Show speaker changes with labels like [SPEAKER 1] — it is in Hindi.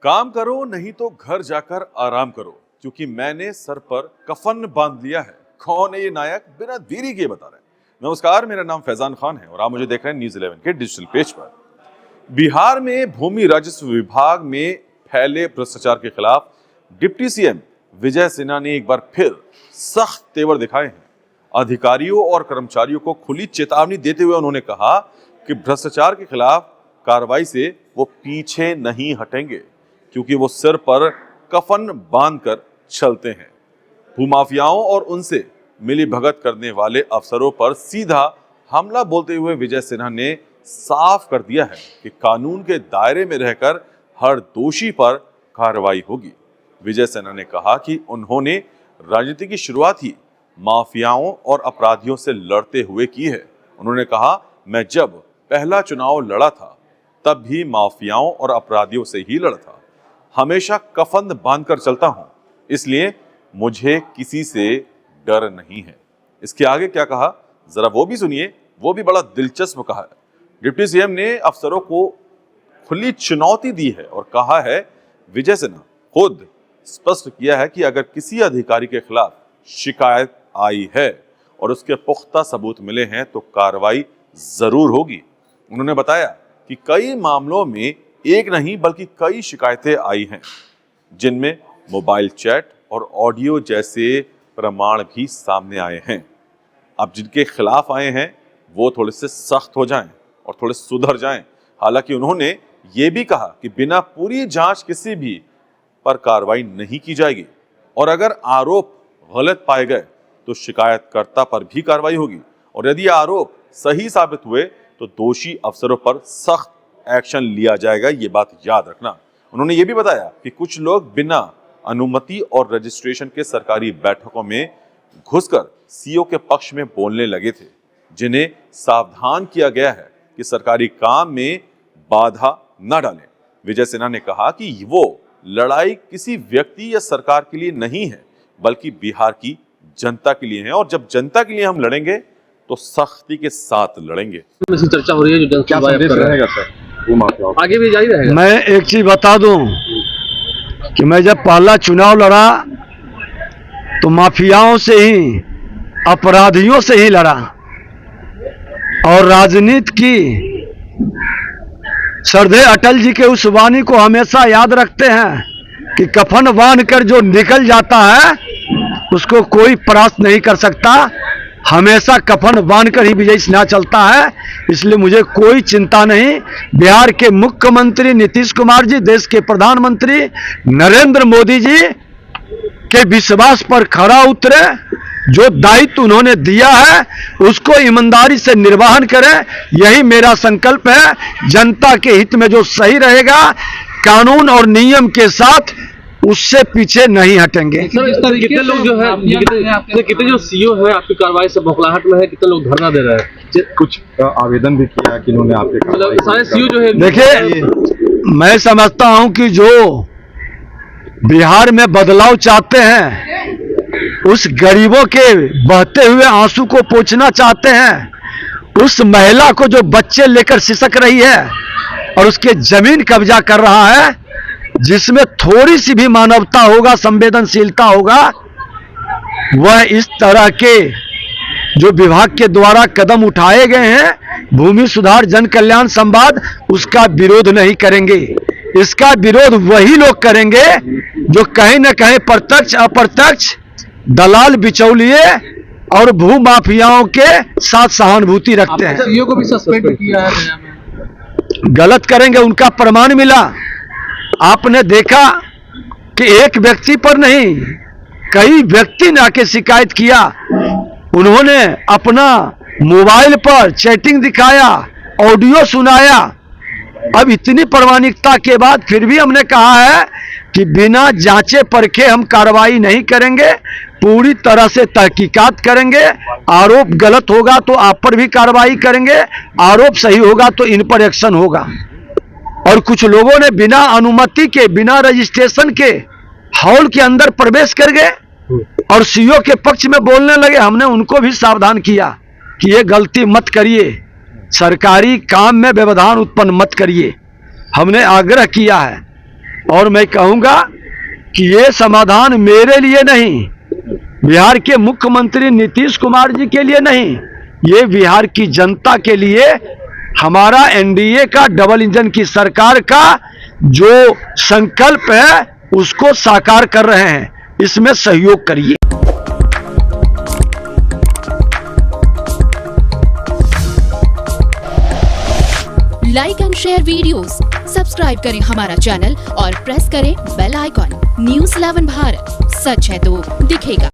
[SPEAKER 1] काम करो नहीं तो घर जाकर आराम करो, क्योंकि मैंने सर पर कफन बांध लिया है। कौन है ये नायक, बिना देरी के बता रहे हैं। नमस्कार, मेरा नाम फैजान खान है और आप मुझे देख रहे हैं न्यूज़ 11 के डिजिटल पेज पर। बिहार में भूमि राजस्व विभाग में फैले भ्रष्टाचार के खिलाफ डिप्टी सीएम विजय सिन्हा ने एक बार फिर सख्त तेवर दिखाए हैं। अधिकारियों और कर्मचारियों को खुली चेतावनी देते हुए उन्होंने कहा कि भ्रष्टाचार के खिलाफ कार्रवाई से वो पीछे नहीं हटेंगे, क्योंकि वो सिर पर कफन बांधकर चलते हैं। भूमाफियाओं और उनसे मिली भगत करने वाले अफसरों पर सीधा हमला बोलते हुए विजय सिन्हा ने साफ कर दिया है कि कानून के दायरे में रहकर हर दोषी पर कार्रवाई होगी। विजय सिन्हा ने कहा कि उन्होंने राजनीति की शुरुआत ही माफियाओं और अपराधियों से लड़ते हुए की है। उन्होंने कहा, मैं जब पहला चुनाव लड़ा था तब भी माफियाओं और अपराधियों से ही लड़ा था। हमेशा कफन बांधकर चलता हूं, इसलिए मुझे किसी से डर नहीं है। इसके आगे क्या कहा, जरा वो भी सुनिए, वो भी बड़ा दिलचस्प कहा है। डिप्टी सीएम ने अफसरों को खुली चुनौती दी है और कहा है, विजय सिन्हा खुद स्पष्ट किया है कि अगर किसी अधिकारी के खिलाफ शिकायत आई है और उसके पुख्ता सबूत मिले हैं तो कार्रवाई जरूर होगी। उन्होंने बताया कि कई मामलों में एक नहीं बल्कि कई शिकायतें आई हैं, जिनमें मोबाइल चैट और ऑडियो जैसे प्रमाण भी सामने आए हैं। अब जिनके खिलाफ आए हैं वो थोड़े से सख्त हो जाएं और थोड़े सुधर जाएं। हालांकि उन्होंने ये भी कहा कि बिना पूरी जांच किसी भी पर कार्रवाई नहीं की जाएगी और अगर आरोप गलत पाए गए तो शिकायतकर्ता पर भी कार्रवाई होगी और यदि आरोप सही साबित हुए तो दोषी अफसरों पर सख्त एक्शन लिया जाएगा। ये बात याद रखना। उन्होंने ये भी बताया कि कुछ लोग बिना अनुमति और रजिस्ट्रेशन के सरकारी बैठकों में घुसकर सीओ के पक्ष में बोलने लगे थे, जिन्हें सावधान किया गया है कि सरकारी काम में बाधा न डालें। विजय सिन्हा ने कहा कि वो लड़ाई किसी व्यक्ति या सरकार के लिए नहीं है, बल्कि बिहार की जनता के लिए है और जब जनता के लिए हम लड़ेंगे तो सख्ती के साथ लड़ेंगे।
[SPEAKER 2] चर्चा हो रही है, जो क्या रहेगा सर, आगे भी जारी रहेगा।
[SPEAKER 3] मैं एक चीज बता दूं कि मैं जब पहला चुनाव लड़ा तो माफियाओं से ही, अपराधियों से ही लड़ा और राजनीति की श्रद्धेय अटल जी के उस वाणी को हमेशा याद रखते हैं कि कफन बांध कर जो निकल जाता है उसको कोई परास्त नहीं कर सकता। हमेशा कफन बांध कर ही विजय सिन्हा चलता है, इसलिए मुझे कोई चिंता नहीं। बिहार के मुख्यमंत्री नीतीश कुमार जी, देश के प्रधानमंत्री नरेंद्र मोदी जी के विश्वास पर खरा उतरे। जो दायित्व उन्होंने दिया है उसको ईमानदारी से निर्वहन करें, यही मेरा संकल्प है। जनता के हित में जो सही रहेगा, कानून और नियम के साथ, उससे पीछे नहीं हटेंगे।
[SPEAKER 2] सर, इस तरह कितने लोग जो है, कितने जो सीओ है आपकी कार्रवाई से बौखलाहट में है, कितने लोग धरना दे रहे हैं?
[SPEAKER 4] कुछ आवेदन भी किया कि इन्होंने आपके,
[SPEAKER 2] मतलब सारे सीओ जो है।
[SPEAKER 3] देखिए, मैं समझता हूं कि जो बिहार में बदलाव चाहते हैं, उस गरीबों के बहते हुए आंसू को पोंछना चाहते हैं, उस महिला को जो बच्चे लेकर सिसक रही है और उसके जमीन कब्जा कर रहा है, जिसमें थोड़ी सी भी मानवता होगा, संवेदनशीलता होगा, वह इस तरह के जो विभाग के द्वारा कदम उठाए गए हैं, भूमि सुधार जन कल्याण संवाद, उसका विरोध नहीं करेंगे। इसका विरोध वही लोग करेंगे जो कहीं न कहीं प्रत्यक्ष अप्रत्यक्ष दलाल, बिचौलिए और भू माफियाओं के साथ सहानुभूति रखते हैं।
[SPEAKER 2] सीओ को भी सस्पेंड किया है।
[SPEAKER 3] गलत करेंगे, उनका प्रमाण मिला। आपने देखा कि एक व्यक्ति पर नहीं, कई व्यक्ति ने आके शिकायत किया। उन्होंने अपना मोबाइल पर चैटिंग दिखाया, ऑडियो सुनाया। अब इतनी प्रामाणिकता के बाद फिर भी हमने कहा है कि बिना जांचे परखे हम कार्रवाई नहीं करेंगे, पूरी तरह से तहकीकात करेंगे। आरोप गलत होगा तो आप पर भी कार्रवाई करेंगे, आरोप सही होगा तो इन पर एक्शन होगा। और कुछ लोगों ने बिना अनुमति के, बिना रजिस्ट्रेशन के हॉल के अंदर प्रवेश कर गए और सीओ के पक्ष में बोलने लगे। हमने उनको भी सावधान किया कि ये गलती मत करिए, सरकारी काम में व्यवधान उत्पन्न मत करिए। हमने आग्रह किया है और मैं कहूंगा कि ये समाधान मेरे लिए नहीं, बिहार के मुख्यमंत्री नीतीश कुमार जी के लिए नहीं, ये बिहार की जनता के लिए, हमारा एनडीए का डबल इंजन की सरकार का जो संकल्प है उसको साकार कर रहे हैं। इसमें सहयोग करिए।
[SPEAKER 5] Like and share videos, subscribe करें हमारा चैनल और प्रेस करें बेल आइकॉन। न्यूज़ 11 भारत, सच है तो दिखेगा।